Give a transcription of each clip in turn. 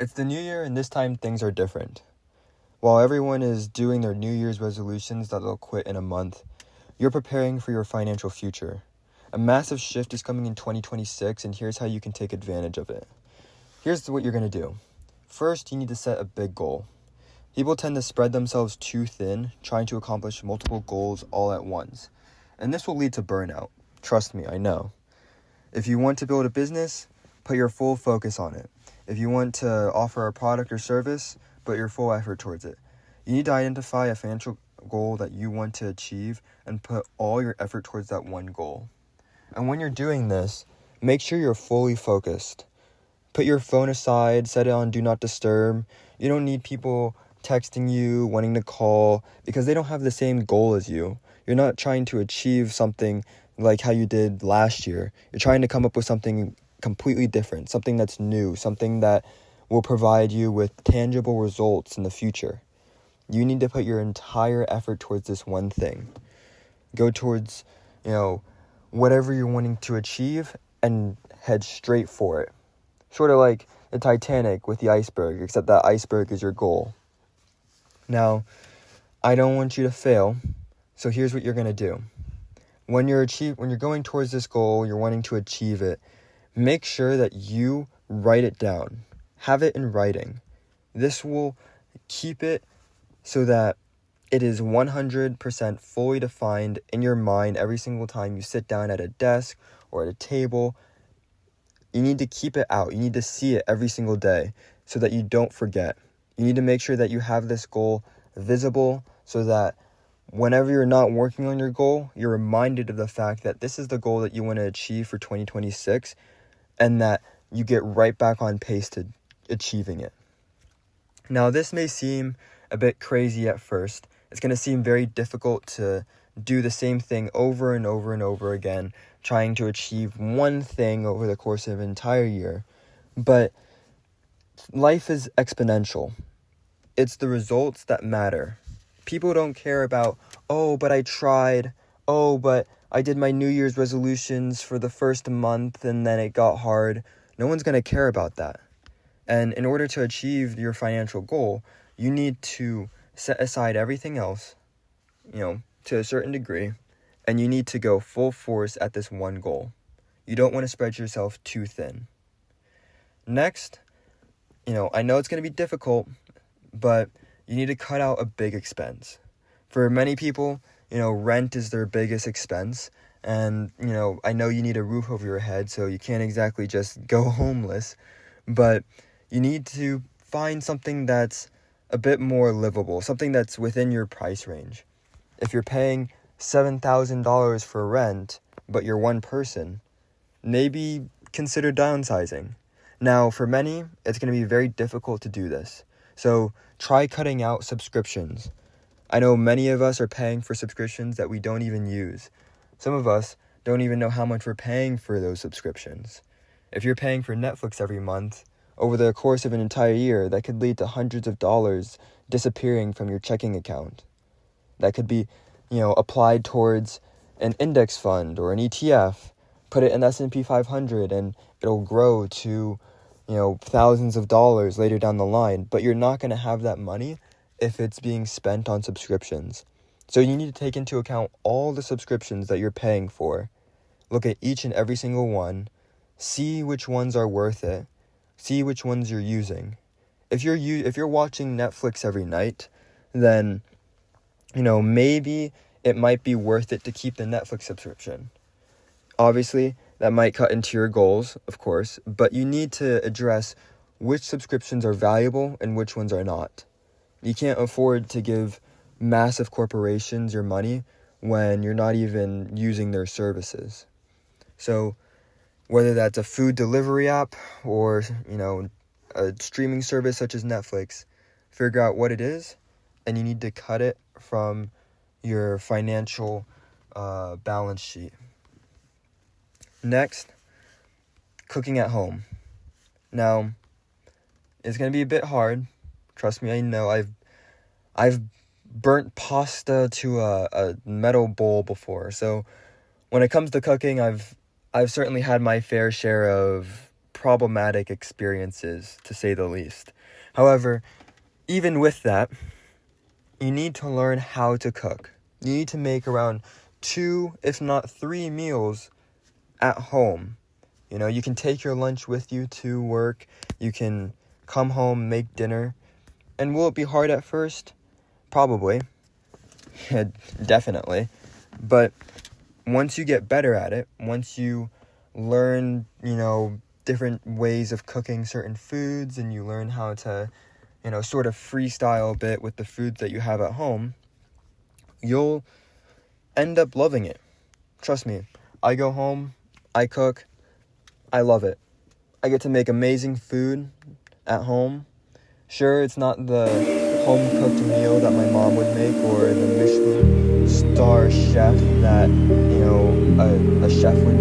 It's the new year, and this time things are different. While everyone is doing their New Year's resolutions that they'll quit in a month, you're preparing for your financial future. A massive shift is coming in 2026, and here's how you can take advantage of it. Here's what you're going to do. First, you need to set a big goal. People tend to spread themselves too thin, trying to accomplish multiple goals all at once. And this will lead to burnout. Trust me, I know. If you want to build a business, put your full focus on it. If you want to offer a product or service, put your full effort towards it. You need to identify a financial goal that you want to achieve and put all your effort towards that one goal. And when you're doing this, make sure you're fully focused. Put your phone aside, set it on Do Not Disturb. You don't need people texting you, wanting to call, because they don't have the same goal as you. You're not trying to achieve something like how you did last year. You're trying to come up with something completely different, something that's new, something that will provide you with tangible results in the future. You need to put your entire effort towards this one thing. Go towards, whatever you're wanting to achieve and head straight for it. Sort of like the Titanic with the iceberg, except that iceberg is your goal. Now, I don't want you to fail, so here's what you're going to do. When you're going towards this goal, you're wanting to achieve it, make sure that you write it down. Have it in writing. This will keep it so that it is 100% fully defined in your mind every single time you sit down at a desk or at a table. You need to keep it out. You need to see it every single day so that you don't forget. You need to make sure that you have this goal visible so that whenever you're not working on your goal, you're reminded of the fact that this is the goal that you want to achieve for 2026 and that you get right back on pace to achieving it. Now, this may seem a bit crazy at first. It's going to seem very difficult to do the same thing over and over and over again, trying to achieve one thing over the course of an entire year. But life is exponential. It's the results that matter. People don't care about, but I tried. But I did my New Year's resolutions for the first month and then it got hard. No one's going to care about that. And in order to achieve your financial goal, you need to set aside everything else, to a certain degree, and you need to go full force at this one goal. You don't want to spread yourself too thin. Next, I know it's going to be difficult, but you need to cut out a big expense. For many people, rent is their biggest expense, and, I know you need a roof over your head, so you can't exactly just go homeless, but you need to find something that's a bit more livable, something that's within your price range. If you're paying $7,000 for rent, but you're one person, maybe consider downsizing. Now, for many, it's going to be very difficult to do this. So try cutting out subscriptions. I know many of us are paying for subscriptions that we don't even use. Some of us don't even know how much we're paying for those subscriptions. If you're paying for Netflix every month, over the course of an entire year, that could lead to hundreds of dollars disappearing from your checking account. That could be, applied towards an index fund or an ETF. Put it in S&P 500 and it'll grow to, thousands of dollars later down the line. But you're not going to have that money if it's being spent on subscriptions. So you need to take into account all the subscriptions that you're paying for. Look at each and every single one. See which ones are worth it. See which ones you're using. If you're watching Netflix every night, then, maybe it might be worth it to keep the Netflix subscription. Obviously, that might cut into your goals, of course, but you need to address which subscriptions are valuable and which ones are not. You can't afford to give massive corporations your money when you're not even using their services. So, whether that's a food delivery app or, a streaming service such as Netflix, figure out what it is, and you need to cut it from your financial balance sheet. Next, cooking at home. Now, it's going to be a bit hard. Trust me, I know. I've burnt pasta to a metal bowl before, so when it comes to cooking, I've certainly had my fair share of problematic experiences, to say the least. However, even with that, you need to learn how to cook. You need to make around 2, if not 3 meals at home. You can take your lunch with you to work. You can come home, make dinner. And will it be hard at first? Probably. Definitely. But once you get better at it, once you learn, different ways of cooking certain foods, and you learn how to, sort of freestyle a bit with the foods that you have at home, you'll end up loving it. Trust me. I go home, I cook, I love it. I get to make amazing food at home. Sure, it's not the home-cooked meal that my mom would make, or the Michelin star chef that, a chef would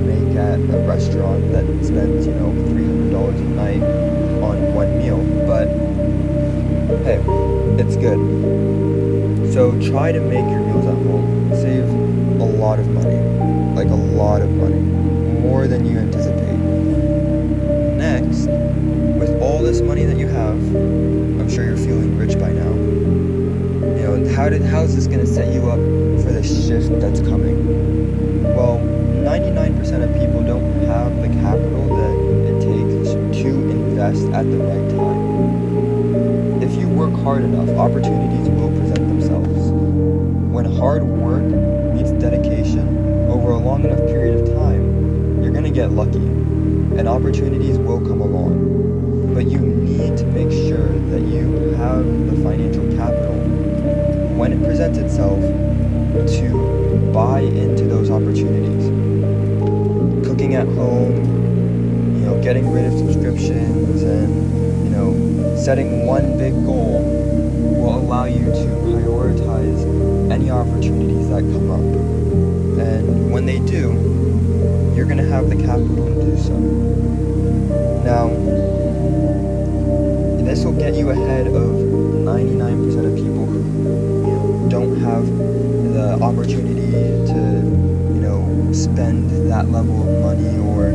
make at a restaurant that spends, $300 a night on one meal. But, hey, it's good. So try to make your meals at home. Save a lot of money. Like a lot of money. More than you anticipate. Next, with all this money that you have, I'm sure you're feeling rich by now. How's this going to set you up for the shift that's coming? Well, 99% of people don't have the capital that it takes to invest at the right time. If you work hard enough, opportunities will present themselves. When hard work meets dedication over a long enough period of time, you're going to get lucky, and opportunities will come along. But you need to make sure that you have the financial capital when it presents itself to buy into those opportunities. Cooking at home, getting rid of subscriptions, and, setting one big goal will allow you to prioritize any opportunities that come up. And when they do, you're going to have the capital to do so. Now, this will get you ahead of 99% of people who, don't have the opportunity to, spend that level of money or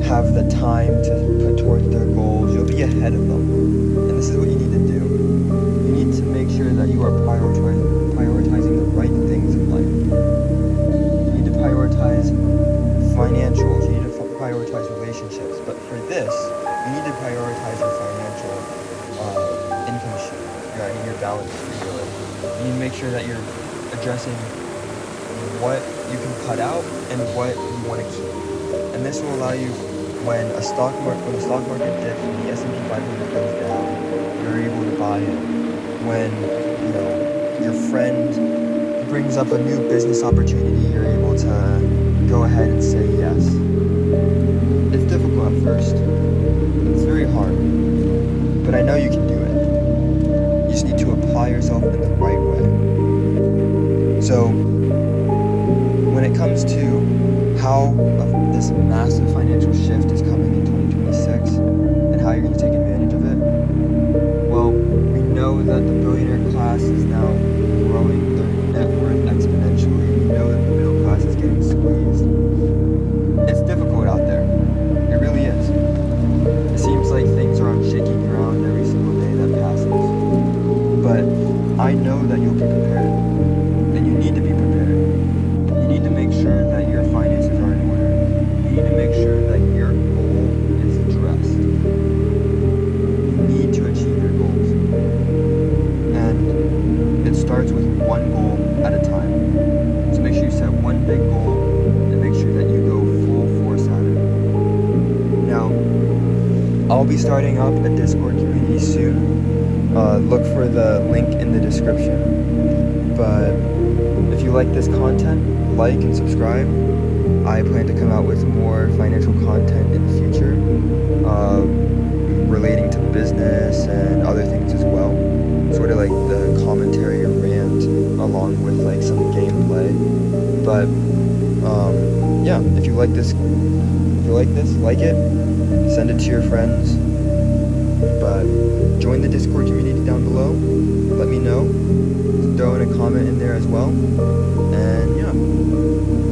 have the time to put towards their goals. You'll be ahead of them. And this is what you need to do. You need to make sure that you are prioritizing the right things in life. You need to prioritize financials. You need to prioritize relationships. But for this, you need to prioritize your financial income sheet, your balance sheet. You need to make sure that you're addressing what you can cut out and what you want to keep. And this will allow you, when the stock market dips, when the S&P 500 goes down, you're able to buy it. When your friend brings up a new business opportunity, you're able to go ahead and say yes. It's difficult at first. It's very hard. But I know you can do it. You just need to apply yourself in the right way. So, when it comes to how this massive financial shift is coming in 2026 and how you're going to take advantage of it, well, we know that the billionaire class is now growing their net worth exponentially. We know that the middle class is getting squeezed. It's difficult out there. It really is. It seems like things are on shaky ground every single day that passes. But I know that you'll be prepared. And you need to be prepared. You need to make sure that your finances are in order. You need to make sure that your goal is addressed. You need to achieve your goals. And it starts with one goal at a time. So make sure you set one big goal and make sure that you go full force at it. Now, I'll be starting up a Discord community soon. Look for the link in the description. But if you like this content, like and subscribe. I plan to come out with more financial content in the future, relating to business and other things as well. Sort of like the commentary or rant, along with like some gameplay. But yeah, if you like this, like it, send it to your friends. But join the Discord community down below. Let me know. Throw in a comment in there as well. And yeah,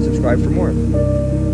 subscribe for more.